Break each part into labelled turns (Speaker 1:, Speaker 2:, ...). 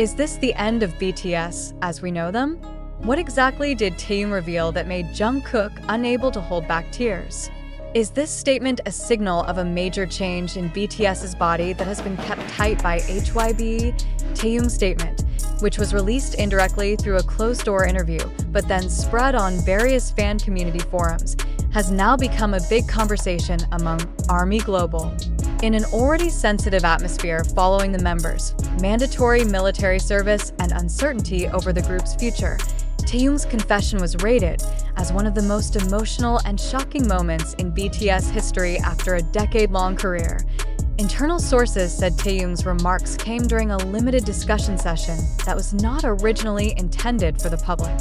Speaker 1: Is this the end of BTS as we know them? What exactly did Taehyung reveal that made Jungkook unable to hold back tears? Is this statement a signal of a major change in BTS's body that has been kept tight by HYBE? Taehyung's statement, which was released indirectly through a closed-door interview but then spread on various fan community forums, has now become a big conversation among ARMY Global. In an already sensitive atmosphere following the members' mandatory military service and uncertainty over the group's future, Taehyung's confession was rated as one of the most emotional and shocking moments in BTS history after a decade-long career. Internal sources said Taehyung's remarks came during a limited discussion session that was not originally intended for the public.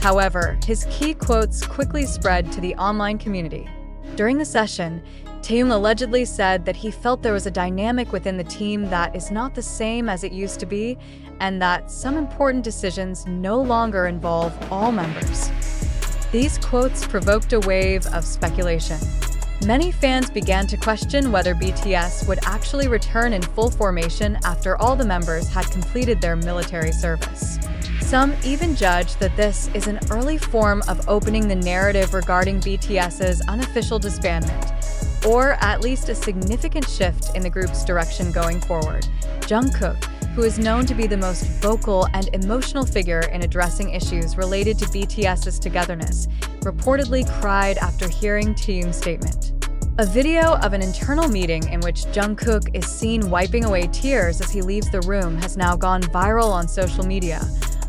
Speaker 1: However, his key quotes quickly spread to the online community. During the session, Taehyung allegedly said that he felt there was a dynamic within the team that is not the same as it used to be, and that some important decisions no longer involve all members. These quotes provoked a wave of speculation. Many fans began to question whether BTS would actually return in full formation after all the members had completed their military service. Some even judged that this is an early form of opening the narrative regarding BTS's unofficial disbandment, or at least a significant shift in the group's direction going forward. Jungkook, who is known to be the most vocal and emotional figure in addressing issues related to BTS's togetherness, reportedly cried after hearing Taehyung's statement. A video of an internal meeting in which Jungkook is seen wiping away tears as he leaves the room has now gone viral on social media.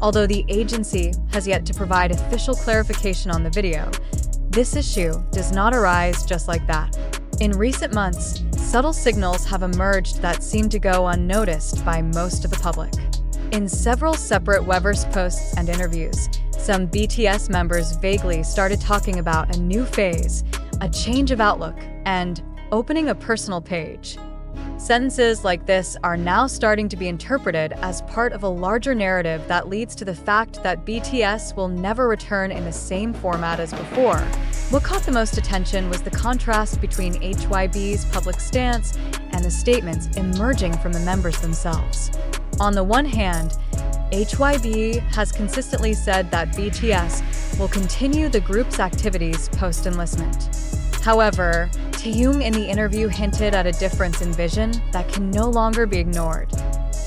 Speaker 1: Although the agency has yet to provide official clarification on the video, this issue does not arise just like that. In recent months, subtle signals have emerged that seem to go unnoticed by most of the public. In several separate weverse posts and interviews, some BTS members vaguely started talking about a new phase, a change of outlook, and opening a personal page. Sentences like this are now starting to be interpreted as part of a larger narrative that leads to the fact that BTS will never return in the same format as before. What caught the most attention was the contrast between HYBE's public stance and the statements emerging from the members themselves. On the one hand, HYBE has consistently said that BTS will continue the group's activities post-enlistment. However, Taehyung in the interview hinted at a difference in vision that can no longer be ignored.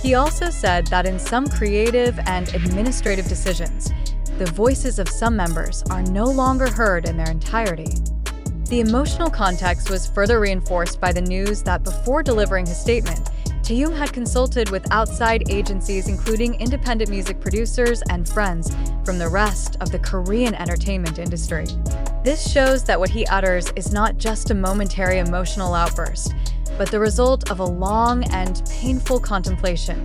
Speaker 1: He also said that in some creative and administrative decisions, the voices of some members are no longer heard in their entirety. The emotional context was further reinforced by the news that before delivering his statement, Taehyung had consulted with outside agencies including independent music producers and friends from the rest of the Korean entertainment industry. This shows that what he utters is not just a momentary emotional outburst, but the result of a long and painful contemplation.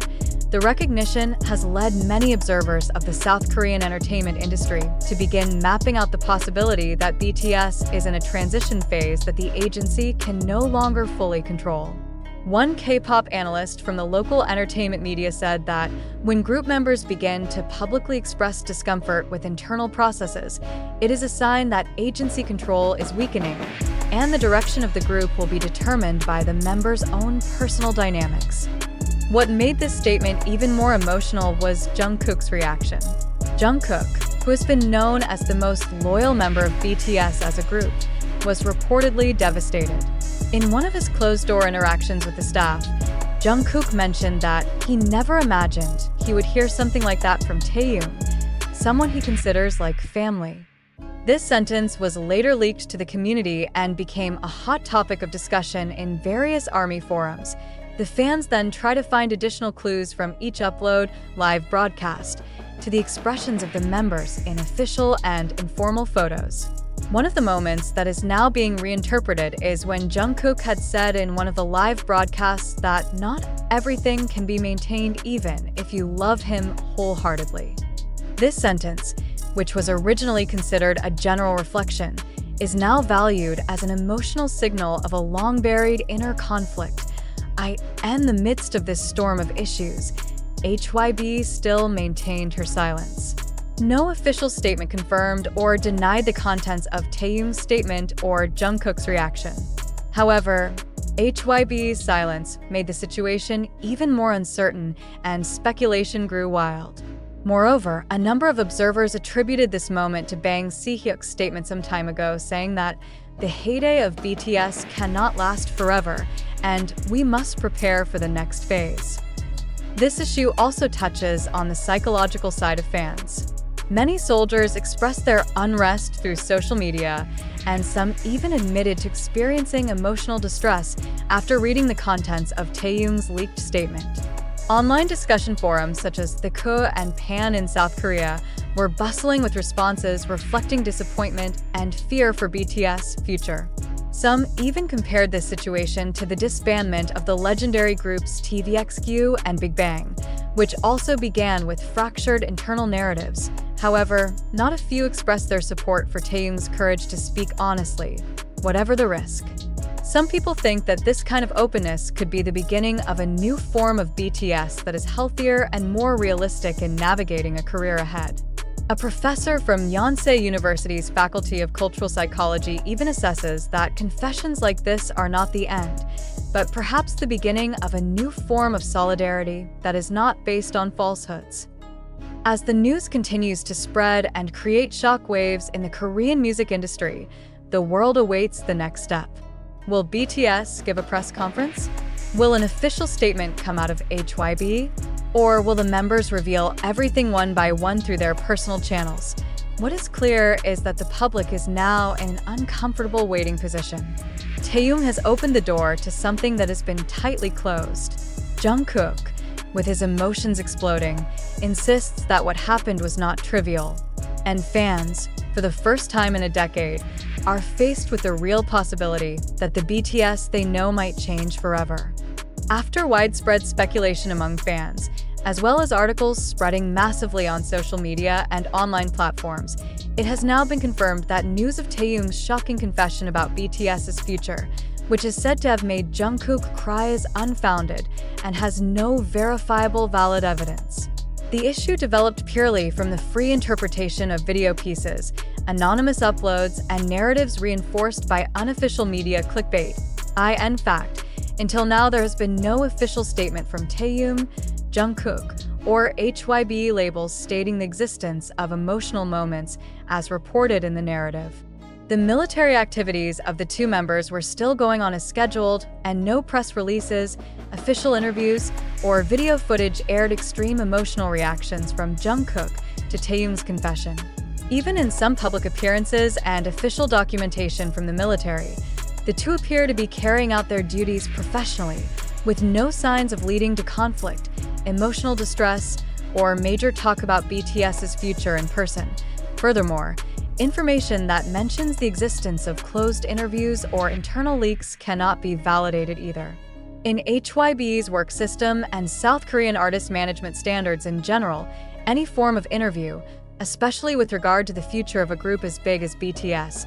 Speaker 1: The recognition has led many observers of the South Korean entertainment industry to begin mapping out the possibility that BTS is in a transition phase that the agency can no longer fully control. One K-pop analyst from the local entertainment media said that when group members begin to publicly express discomfort with internal processes, it is a sign that agency control is weakening, and the direction of the group will be determined by the members' own personal dynamics. What made this statement even more emotional was Jungkook's reaction. Jungkook, who has been known as the most loyal member of BTS as a group, was reportedly devastated. In one of his closed-door interactions with the staff, Jungkook mentioned that he never imagined he would hear something like that from Taehyung, someone he considers like family. This sentence was later leaked to the community and became a hot topic of discussion in various ARMY forums. The fans then try to find additional clues from each upload, live broadcast, to the expressions of the members in official and informal photos. One of the moments that is now being reinterpreted is when Jungkook had said in one of the live broadcasts that not everything can be maintained even if you love him wholeheartedly. This sentence, which was originally considered a general reflection, is now valued as an emotional signal of a long-buried inner conflict. In the midst of this storm of issues, HYBE still maintained her silence. No official statement confirmed or denied the contents of Taehyung's statement or Jungkook's reaction. However, HYBE's silence made the situation even more uncertain, and speculation grew wild. Moreover, a number of observers attributed this moment to Bang Si-hyuk's statement some time ago, saying that the heyday of BTS cannot last forever, and we must prepare for the next phase. This issue also touches on the psychological side of fans. Many soldiers expressed their unrest through social media, and some even admitted to experiencing emotional distress after reading the contents of Taehyung's leaked statement. Online discussion forums such as tsekook and Pan in South Korea were bustling with responses reflecting disappointment and fear for BTS' future. Some even compared this situation to the disbandment of the legendary groups TVXQ and Big Bang, which also began with fractured internal narratives. However, not a few expressed their support for Taehyung's courage to speak honestly, whatever the risk. Some people think that this kind of openness could be the beginning of a new form of BTS that is healthier and more realistic in navigating a career ahead. A professor from Yonsei University's Faculty of Cultural Psychology even assesses that confessions like this are not the end, but perhaps the beginning of a new form of solidarity that is not based on falsehoods. As the news continues to spread and create shockwaves in the Korean music industry, the world awaits the next step. Will BTS give a press conference? Will an official statement come out of HYBE? Or will the members reveal everything one by one through their personal channels? What is clear is that the public is now in an uncomfortable waiting position. Taehyung has opened the door to something that has been tightly closed. Jungkook, with his emotions exploding, insists that what happened was not trivial. And fans, for the first time in a decade, are faced with the real possibility that the BTS they know might change forever. After widespread speculation among fans, as well as articles spreading massively on social media and online platforms, it has now been confirmed that news of Taehyung's shocking confession about BTS's future, which is said to have made Jungkook cry, is unfounded and has no verifiable valid evidence. The issue developed purely from the free interpretation of video pieces, anonymous uploads, and narratives reinforced by unofficial media clickbait. In fact, until now there has been no official statement from Taehyung, Jungkook, or HYBE labels stating the existence of emotional moments as reported in the narrative. The military activities of the two members were still going on as scheduled, and no press releases, official interviews, or video footage aired extreme emotional reactions from Jungkook to Taehyung's confession. Even in some public appearances and official documentation from the military, the two appear to be carrying out their duties professionally, with no signs of leading to conflict, emotional distress, or major talk about BTS's future in person. Furthermore, information that mentions the existence of closed interviews or internal leaks cannot be validated either. In HYBE's work system and South Korean artist management standards in general, any form of interview, especially with regard to the future of a group as big as BTS,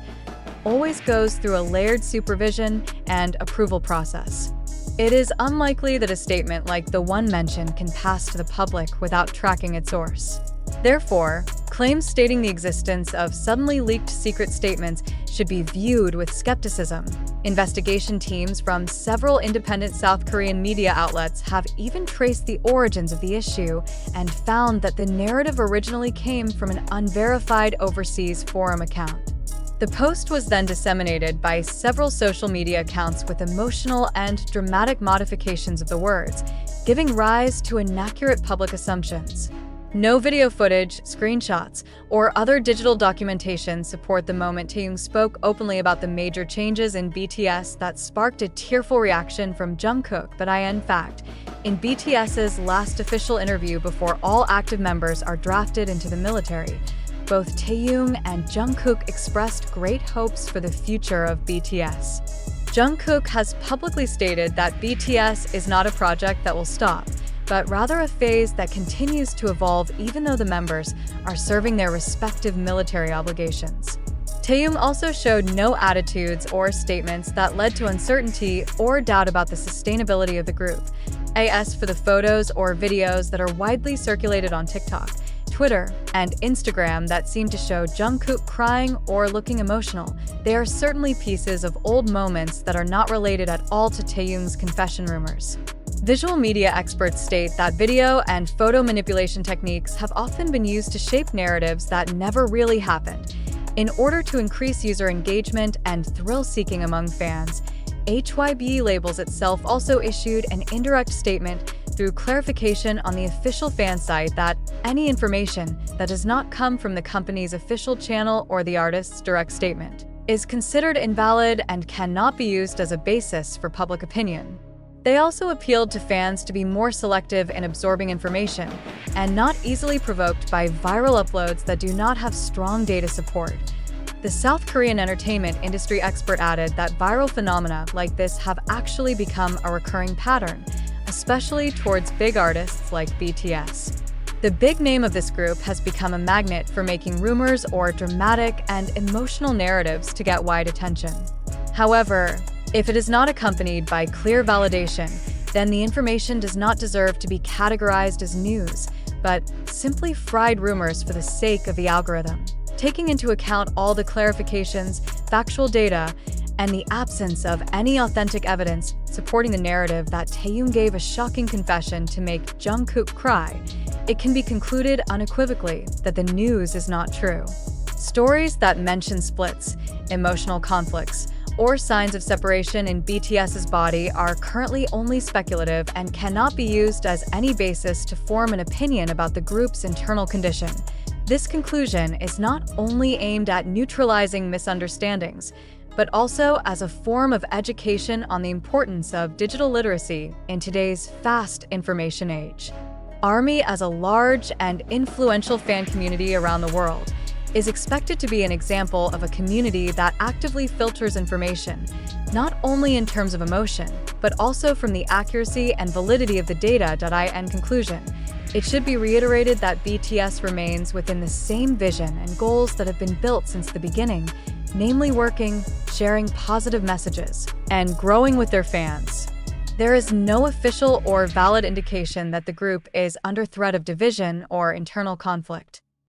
Speaker 1: always goes through a layered supervision and approval process. It is unlikely that a statement like the one mentioned can pass to the public without tracking its source. Therefore, claims stating the existence of suddenly leaked secret statements should be viewed with skepticism. Investigation teams from several independent South Korean media outlets have even traced the origins of the issue and found that the narrative originally came from an unverified overseas forum account. The post was then disseminated by several social media accounts with emotional and dramatic modifications of the words, giving rise to inaccurate public assumptions. No video footage, screenshots, or other digital documentation support the moment Taehyung spoke openly about the major changes in BTS that sparked a tearful reaction from Jungkook. But in fact, in BTS's last official interview before all active members are drafted into the military, both Taehyung and Jungkook expressed great hopes for the future of BTS. Jungkook has publicly stated that BTS is not a project that will stop, but rather a phase that continues to evolve even though the members are serving their respective military obligations. Taehyung also showed no attitudes or statements that led to uncertainty or doubt about the sustainability of the group. As for the photos or videos that are widely circulated on TikTok, Twitter and Instagram that seem to show Jungkook crying or looking emotional. They are certainly pieces of old moments that are not related at all to Taehyung's confession rumors. Visual media experts state that video and photo manipulation techniques have often been used to shape narratives that never really happened. In order to increase user engagement and thrill-seeking among fans, HYBE labels itself also issued an indirect statement through clarification on the official fan site that any information that does not come from the company's official channel or the artist's direct statement is considered invalid and cannot be used as a basis for public opinion. They also appealed to fans to be more selective in absorbing information and not easily provoked by viral uploads that do not have strong data support. The South Korean entertainment industry expert added that viral phenomena like this have actually become a recurring pattern, especially towards big artists like BTS. The big name of this group has become a magnet for making rumors or dramatic and emotional narratives to get wide attention. However, if it is not accompanied by clear validation, then the information does not deserve to be categorized as news, but simply fried rumors for the sake of the algorithm. Taking into account all the clarifications, factual data, and the absence of any authentic evidence supporting the narrative that Taehyung gave a shocking confession to make Jungkook cry, it can be concluded unequivocally that the news is not true. Stories that mention splits, emotional conflicts, or signs of separation in BTS's body are currently only speculative and cannot be used as any basis to form an opinion about the group's internal condition. This conclusion is not only aimed at neutralizing misunderstandings, but also as a form of education on the importance of digital literacy in today's fast information age. ARMY, as a large and influential fan community around the world, is expected to be an example of a community that actively filters information, not only in terms of emotion, but also from the accuracy and validity of the data. In conclusion, it should be reiterated that BTS remains within the same vision and goals that have been built since the beginning, namely working, sharing positive messages, and growing with their fans. There is no official or valid indication that the group is under threat of division or internal conflict.